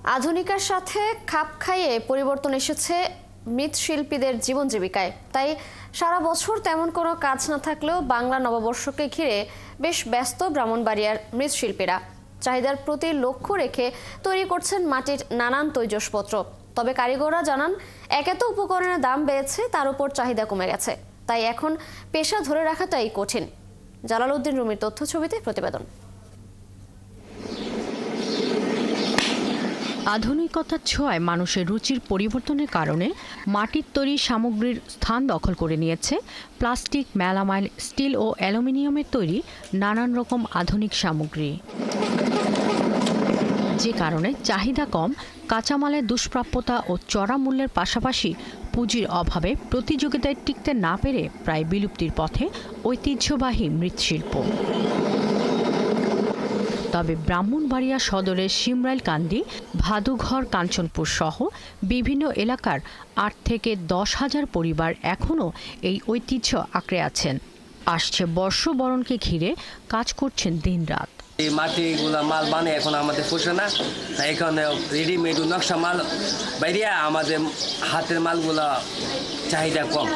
আধুনিকার সাথে খাপ খাইয়ে পরিবর্তন এসেছে মৃৎশিল্পীদের জীবন জীবিকায়। তাই সারা বছর তেমন কোনো কাজ না থাকলেও বাংলা নববর্ষকে ঘিরে বেশ ব্যস্ত ব্রাহ্মণবাড়িয়ার মৃৎশিল্পীরা। চাহিদার প্রতি লক্ষ্য রেখে তৈরি করছেন মাটির নানান তৈজসপত্র। তবে কারিগররা জানান, একে তো উপকরণের দাম বেড়েছে, তার উপর চাহিদা কমে গেছে। তাই এখন পেশা ধরে রাখাটাই কঠিন। জালালউদ্দিন রুমির তথ্য ছবিতে প্রতিবেদন। আধুনিকতার ছোঁয়ায় মানুষের রুচির পরিবর্তনের কারণে মাটির তৈরি সামগ্রীর স্থান দখল করে নিয়েছে প্লাস্টিক, মেলামাইন, স্টিল ও অ্যালুমিনিয়ামের তৈরি নানান রকম আধুনিক সামগ্রী। যে কারণে চাহিদা কম, কাঁচামালের দুষ্প্রাপ্যতা ও চড়া মূল্যের পাশাপাশি পুঁজির অভাবে প্রতিযোগিতায় টিকতে না পেরে প্রায় বিলুপ্তির পথে ঐতিহ্যবাহী মৃৎশিল্প। তবে ব্রাহ্মণবাড়িয়া সদরের শিমরাইলকান্দি, ভাদুঘর, কাঞ্চনপুর সহ বিভিন্ন এলাকার ৮ থেকে ১০,০০০ পরিবার এখনও এই ঐতিহ্য আঁকড়ে আছেন। আসছে বর্ষবরণকে ঘিরে কাজ করছেন দিনরাত। এই মাটিগুলা মাল বানিয়ে এখন আমাদের পোষে না, এখানে রেডিমেড নকশা মাল বাইরে আমাদের হাতের মালগুলা চাহিদা কম।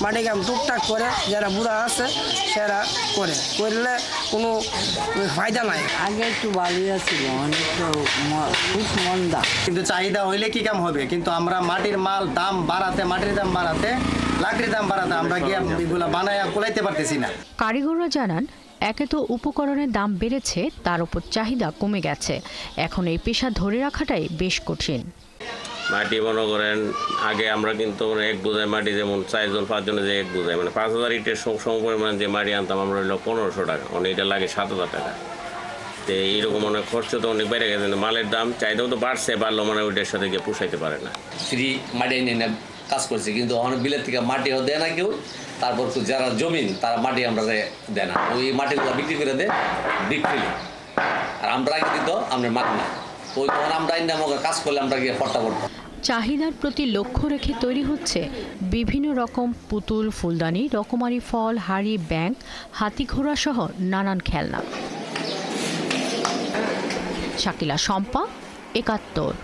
মাটি কাম টুকটাক করে যারা বুড়া আছে সেরা করলে কোনো ফায়দা নাই। আগে একটু ভালোই ছিল, অনেক খুব মন্দা, কিন্তু চাহিদা হইলে কি কাম হবে, কিন্তু আমরা মাটির মাল দাম বাড়াতে, মাটির দাম বাড়াতে, লাকড়ির দাম বাড়াতে আমরা গিয়ে এগুলা বানায় কোলাইতে পারতেছি না। কারিগররা জানান, একে তো উপকরণের দাম বেড়েছে, তার উপর চাহিদা কমে গেছে। এখন এই পেশা ধরে রাখাটাই বেশ কঠিন। মাটি মনে করেন আগে আমরা কিন্তু এক বোঝাই মাটি, যেমন 4 জন 5 জনে যে এক বোঝাই, মানে 5,000 ইটের সম পরিমাণ যে মাটি আনতাম আমরা হইলো 1500 টাকা, এটা লাগে 7,000 টাকা। তো এইরকম অনেক খরচ তো অনেক বেড়ে গেছে, মালের দাম চাহিদাও তো বাড়লো, মানে ওইটার সাথে গিয়ে পুষাইতে পারে না। ফ্রি মাটি এনে কাজ করছি, কিন্তু অনেক বিলের থেকে মাটিও দেয় না কেউ। তারপর তো যারা জমিন তারা মাটি আমরা দেয় না, ওই মাটিগুলো বিক্রি করে দেয় বিক্রি, আর আমরা আগে দিত আমরা মাটি না, ওই তখন আমরা আমাকে কাজ করলে আমরা গিয়ে ফটা পড়তাম। চাহিদার প্রতি লক্ষ্য রেখে তৈরি হচ্ছে বিভিন্ন রকম পুতুল, ফুলদানি, রকমারি ফল, হাড়ি, ব্যাংক, হাতি ঘোড়া সহ নানান খেলনা। শাকিলা শম্পা, ৭১।